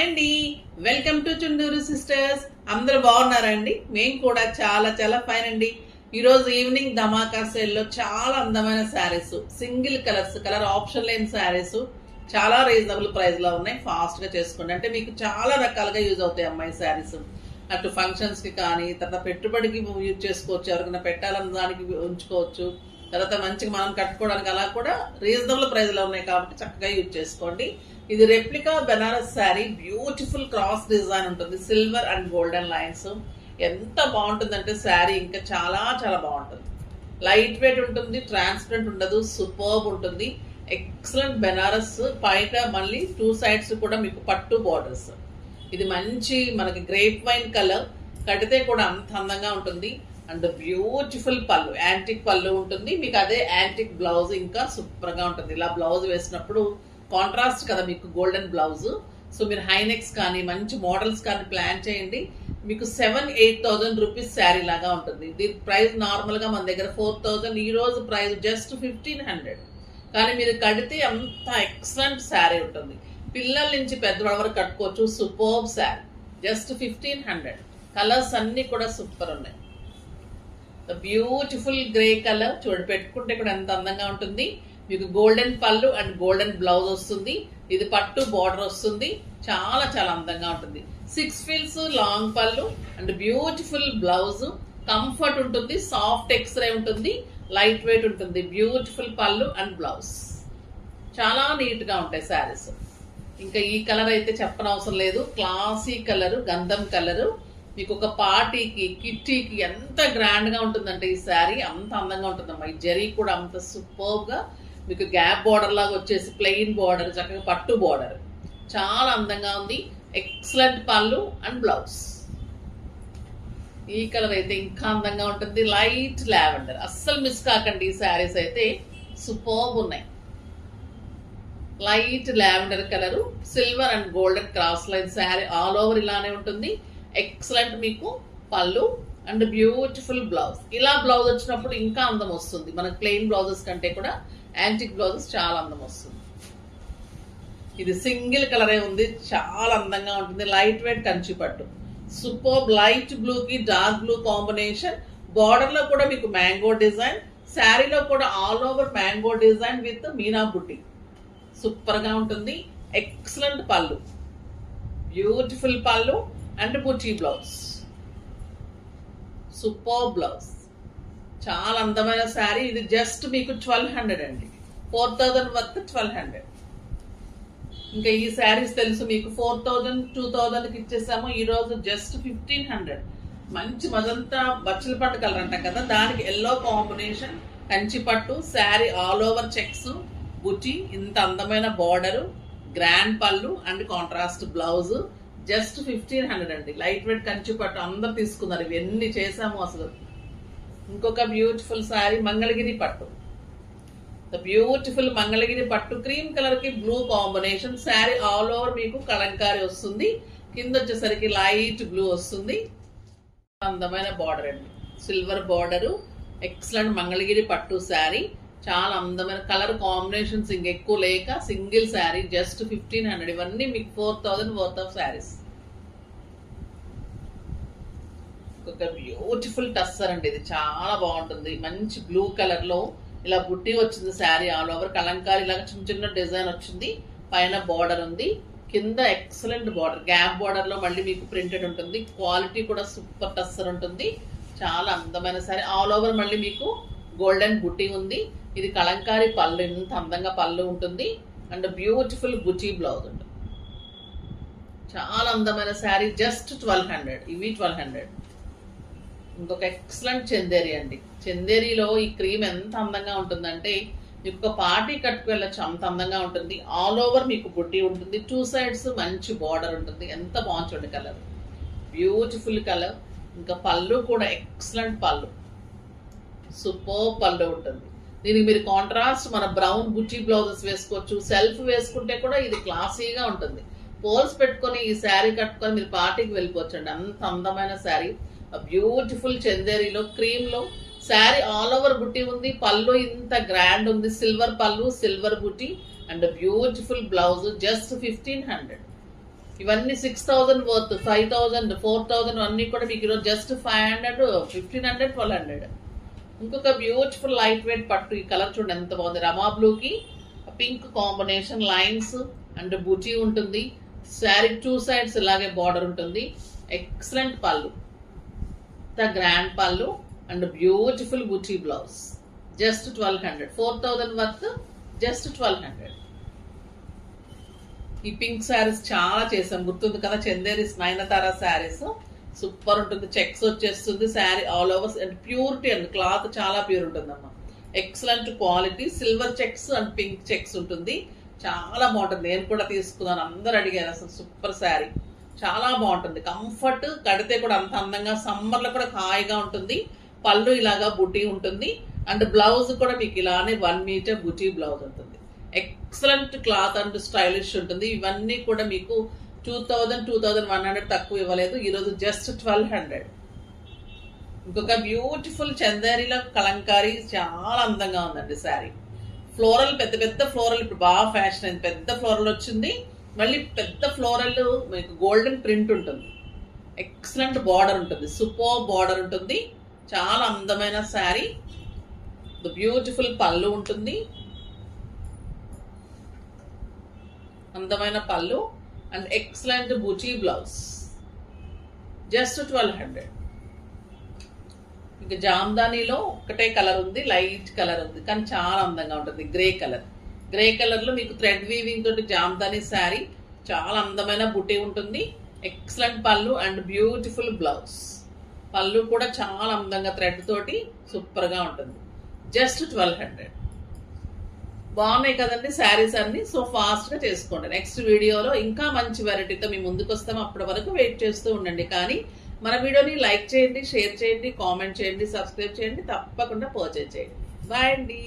అండి, welcome to Chunduru sisters. అందరూ బాగున్నారండి? మేము కూడా చాలా చాలా ఫైన్ అండి. ఈరోజు ఈవినింగ్ ధమాకా సేల్లో చాలా అందమైన శారీస్, సింగిల్ కలర్ ఆప్షన్ లేని శారీస్ చాలా రీజనబుల్ ప్రైస్ లో ఉన్నాయి. ఫాస్ట్ గా చేసుకోండి. అంటే మీకు చాలా రకాలుగా యూజ్ అవుతాయి అమ్మాయి శారీస్. అటు ఫంక్షన్స్ కి కానీ, తర్వాత పెట్టుబడికి యూజ్ చేసుకోవచ్చు, ఎవరికైనా పెట్టాలన్న దానికి ఉంచుకోవచ్చు, తర్వాత మంచిగా మనం కట్టుకోవడానికి అలా కూడా రీజనబుల్ ప్రైస్ లో ఉన్నాయి కాబట్టి చక్కగా యూజ్ చేసుకోండి. ఇది replica Banaras sari, beautiful cross design ఉంటుంది, సిల్వర్ అండ్ గోల్డెన్ లైన్స్. ఎంత బాగుంటుందంటే శారీ ఇంకా చాలా చాలా బాగుంటుంది. లైట్ వెయిట్ ఉంటుంది, ట్రాన్స్పరెంట్ ఉండదు, సూపర్బ్ ఉంటుంది. ఎక్సలెంట్ బెనారస్. బయట మళ్ళీ 2 సైడ్స్ కూడా మీకు పట్టు బార్డర్స్. ఇది మంచి మనకి గ్రేప్ వైన్ కలర్, కడితే కూడా అంత అందంగా ఉంటుంది. అండ్ బ్యూటిఫుల్ పళ్ళు, యాంటిక్ పళ్ళు ఉంటుంది. మీకు అదే యాంటిక్ బ్లౌజ్ ఇంకా సూపర్ గా ఉంటుంది. ఇలా బ్లౌజ్ వేసినప్పుడు కాంట్రాస్ట్ కదా మీకు గోల్డెన్ బ్లౌజ్. సో మీరు హైనెక్స్ కానీ మంచి మోడల్స్ కానీ ప్లాన్ చేయండి. మీకు 7,000-8,000 రూపీస్ శారీ లాగా ఉంటుంది. దీని ప్రైస్ నార్మల్ గా మన దగ్గర 4,000. ఈ రోజు ప్రైస్ జస్ట్ 1,500. కానీ మీరు కడితే అంత ఎక్సలెంట్ శారీ ఉంటుంది. పిల్లల నుంచి పెద్దవాళ్ళ వరకు కట్టుకోవచ్చు. Superb sari, just 1,500. కలర్స్ అన్ని కూడా సూపర్ ఉన్నాయి. బ్యూటిఫుల్ గ్రే కలర్ చూడండి, పెట్టుకుంటే కూడా ఎంత అందంగా ఉంటుంది. మీకు గోల్డెన్ పళ్ళు అండ్ గోల్డెన్ బ్లౌజ్ వస్తుంది. ఇది పట్టు బార్డర్ వస్తుంది. చాలా చాలా అందంగా ఉంటుంది. 6 ఫీల్స్ లాంగ్ పళ్ళు అండ్ బ్యూటిఫుల్ బ్లౌజ్. కంఫర్ట్ ఉంటుంది, సాఫ్ట్ ఎక్స్రే ఉంటుంది, లైట్ వెయిట్ ఉంటుంది. బ్యూటిఫుల్ పళ్ళు అండ్ బ్లౌజ్. చాలా నీట్ గా ఉంటాయి శారీస్. ఇంకా ఈ కలర్ అయితే చెప్పనవసరం లేదు. క్లాసీ కలర్, గంధం కలరు. మీకు ఒక పార్టీకి, కిట్టీకి ఎంత గ్రాండ్ గా ఉంటుందంటే ఈ శారీ అంత అందంగా ఉంటుందమ్మా. ఈ జరీ కూడా అంత సూపర్ గా మీకు గ్యాప్ బార్డర్ లాగా వచ్చేసి ప్లెయిన్ బార్డర్, చక్కగా పట్టు బార్డర్, చాలా అందంగా ఉంది. ఎక్సలెంట్ పళ్ళు అండ్ బ్లౌజ్. ఈ కలర్ అయితే ఇంకా అందంగా ఉంటుంది, లైట్ లావెండర్. అస్సలు మిస్ కాకండి, ఈ శారీస్ అయితే సూపర్బ్ ఉన్నాయి. Light lavender colour, silver and golden cross line sari all over ఇలానే ఉంటుంది. ఎక్సలెంట్ మీకు పళ్ళు అండ్ బ్యూటిఫుల్ బ్లౌజ్. ఇలా బ్లౌజ్ వచ్చినప్పుడు ఇంకా అందం వస్తుంది. మనకు ప్లెయిన్ బ్లౌజెస్ కంటే కూడా యాంటిక్ బ్లౌజెస్ చాలా అందం వస్తుంది. ఇది సింగిల్ కలరే ఉంది, చాలా అందంగా ఉంటుంది. లైట్ వెయిట్ కంచి పట్టు, సూపర్. లైట్ బ్లూ కి డార్క్ బ్లూ కాంబినేషన్. బార్డర్ లో కూడా మీకు మ్యాంగో డిజైన్, శారీలో కూడా all over mango design with Meena బుట్టి. సూపర్ గా ఉంటుంది. ఎక్సలెంట్ పళ్ళు, బ్యూటిఫుల్ పళ్ళు అండ్ బుట్టి బ్లౌజ్. సూపర్ బ్లౌజ్, చాలా అందమైన శారీ. ఇది జస్ట్ మీకు 1,200 అండి. 4,000 వర్త్ 1,200. ఇంకా ఈ శారీస్ తెలుసు మీకు 4,000, 2,000కి ఇచ్చేసాము. ఈ రోజు జస్ట్ 1,500. మంచి మజంతా బచ్చల పట్టు కలర్ అంటాం కదా, దానికి ఎల్లో కాంబినేషన్, కంచి పట్టు శారీ ఆల్ ఓవర్ చెక్స్, బుట్టి, ఇంత అందమైన బార్డరు, గ్రాండ్ పళ్ళు అండ్ కాంట్రాస్ట్ బ్లౌజ్. జస్ట్ 1,500 అండి. లైట్ వెయిట్ కంచి పట్టు అందరు తీసుకున్నారు. ఇవన్నీ చేసాము అసలు. ఇంకొక బ్యూటిఫుల్ శారీ మంగళగిరి పట్టు. బ్యూటిఫుల్ మంగళగిరి పట్టు, క్రీమ్ కలర్ కి blue combination. Sari all over మీకు కలంకారీ వస్తుంది. కింద వచ్చేసరికి లైట్ బ్లూ వస్తుంది. అందమైన బార్డర్ అండి, సిల్వర్ బార్డరు. ఎక్సలెంట్ మంగళగిరి పట్టు శారీ, చాలా అందమైన కలర్ కాంబినేషన్స్ ఇంకెక్కువ లేక సింగిల్ శారీ జస్ట్ 1,500. ఇవన్నీ మీకు 4,000 వర్త్ ఆఫ్ శారీస్. ఒక బ్యూటిఫుల్ టస్సర్ అండి, ఇది చాలా బాగుంటుంది. మంచి బ్లూ కలర్ లో ఇలా బుట్టి వచ్చింది. శారీ ఆల్ ఓవర్ కలంకారీ లాగా చిన్న చిన్న డిజైన్ వచ్చింది. పైన బార్డర్ ఉంది, కింద ఎక్సలెంట్ బార్డర్, గ్యాప్ బార్డర్ లో మళ్ళీ మీకు ప్రింటెడ్ ఉంటుంది. క్వాలిటీ కూడా సూపర్ టస్సర్ ఉంటుంది. చాలా అందమైన శారీ ఆల్ ఓవర్ మళ్ళీ మీకు గోల్డెన్ బుట్టి ఉంది. ఇది కలంకారీ పళ్ళు, ఎంత అందంగా పళ్ళు ఉంటుంది అండ్ బ్యూటిఫుల్ బుట్టి బ్లౌజ్ ఉంటుంది. చాలా అందమైన శారీ జస్ట్ 1,200. ఇవి 1,200. ఇంకొక ఎక్సలెంట్ చందేరి అండి. చందేరిలో ఈ క్రీమ్ ఎంత అందంగా ఉంటుందంటే మీకు ఒక పార్టీ కట్టుకు వెళ్ళచ్చు, అంత అందంగా ఉంటుంది. ఆల్ ఓవర్ మీకు బుట్టి ఉంటుంది, 2 సైడ్స్ మంచి బార్డర్ ఉంటుంది. ఎంత బాగుంటుంది కలర్, బ్యూటిఫుల్ కలర్. ఇంకా పళ్ళు కూడా ఎక్సలెంట్ పళ్ళు, సూపర్ పళ్ళు ఉంటుంది. దీనికి మీరు కాంట్రాస్ట్ మన బ్రౌన్ బుట్టి బ్లౌజెస్ వేసుకోవచ్చు. సెల్ఫ్ వేసుకుంటే కూడా ఇది క్లాసీగా ఉంటుంది. పోల్స్ పెట్టుకొని ఈ శారీ కట్టుకొని మీరు పార్టీకి వెళ్ళిపోవచ్చు అండి. అంత అందమైన శారీ. బ్యూటిఫుల్ చందేరిలో క్రీమ్ లో శారీ ఆల్ ఓవర్ బుట్టి ఉంది. పళ్ళు ఇంత గ్రాండ్ ఉంది, సిల్వర్ పళ్ళు, సిల్వర్ బుట్టి అండ్ బ్యూటిఫుల్ బ్లౌజ్. జస్ట్ 1,500. ఇవన్నీ 6,000 వర్త్, 5,000, 4,000 అన్నీ కూడా మీకు ఈరోజు జస్ట్ 500, 1,500, 1,200. ఇంకొక బ్యూటిఫుల్ లైట్ వెయిట్ పట్టు. ఈ కలర్ చూడండి ఎంత బాగుంది. రమా బ్లూకి పింక్ కాంబినేషన్ లైన్స్ అండ్ బుటీ ఉంటుంది. శారీ 2 సైడ్స్ ఇలాగే బార్డర్ ఉంటుంది. ఎక్సలెంట్ పళ్ళు, ద గ్రాండ్ పళ్ళు and beautiful buti blouse. Just 1,200, 4,000 worth just 1,200. ఈ పింక్ శారీస్ చాలా చేసాం, గుర్తుంది కదా, చందేరీస్ నయనతార శారీస్. సూపర్ ఉంటుంది. చెక్స్ వచ్చేస్తుంది sari all over and purity and cloth చాలా ప్యూర్ ఉంటుందమ్మా. Excellent quality. Silver checks and pink checks ఉంటుంది. చాలా బాగుంటుంది. నేను కూడా తీసుకున్నాను, అందరు అడిగారు. అసలు సూపర్ శారీ, చాలా బాగుంటుంది. కంఫర్ట్, కడితే కూడా అంత అందంగా, సమ్మర్లో కూడా హాయిగా ఉంటుంది. పళ్ళు ఇలాగా బుటీ ఉంటుంది అండ్ బ్లౌజ్ కూడా మీకు ఇలానే 1 మీటర్ బుటీ బ్లౌజ్ ఉంటుంది. ఎక్సలెంట్ క్లాత్ అండ్ స్టైలిష్ ఉంటుంది. ఇవన్నీ కూడా మీకు 2,000, 2,100 తక్కువ ఇవ్వలేదు ఈరోజు, జస్ట్ 1,200. ఇంకొక బ్యూటిఫుల్ చందేరిలో కలంకారీ చాలా అందంగా ఉందండి శారీ. ఫ్లోరల్, పెద్ద పెద్ద ఫ్లోరల్ ఇప్పుడు బాగా ఫ్యాషన్ అయింది. పెద్ద ఫ్లోరల్ వచ్చింది, మళ్ళీ పెద్ద ఫ్లోరల్ మీకు గోల్డెన్ ప్రింట్ ఉంటుంది. ఎక్సలెంట్ బార్డర్ ఉంటుంది, సూపర్ బార్డర్ ఉంటుంది. చాలా అందమైన శారీ. ద బ్యూటిఫుల్ పళ్ళు ఉంటుంది, అందమైన పళ్ళు and excellent buti blouse. Just 1,200. ఇంకా జామ్దానీలో ఒకటే కలర్ ఉంది, లైట్ కలర్ ఉంది, కానీ చాలా అందంగా ఉంటుంది. Grey colour. గ్రే కలర్లో మీకు థ్రెడ్ వీవింగ్ తోటి జామ్దానీ శారీ. చాలా అందమైన బుటీ ఉంటుంది. ఎక్సలెంట్ పళ్ళు అండ్ బ్యూటిఫుల్ బ్లౌజ్. పళ్ళు కూడా చాలా అందంగా థ్రెడ్ తోటి సూపర్గా ఉంటుంది. జస్ట్ 1,200. బాగున్నాయి కదండి శారీస్ అన్ని. సో ఫాస్ట్గా చేసుకోండి. నెక్స్ట్ వీడియోలో ఇంకా మంచి వెరైటీతో మీ ముందుకు వస్తాం. అప్పటి వరకు వెయిట్ చేస్తూ ఉండండి. కానీ మన వీడియోని లైక్ చేయండి, షేర్ చేయండి, కామెంట్ చేయండి, సబ్స్క్రైబ్ చేయండి, తప్పకుండా పర్చేజ్ చేయండి. బాయ్ అండి.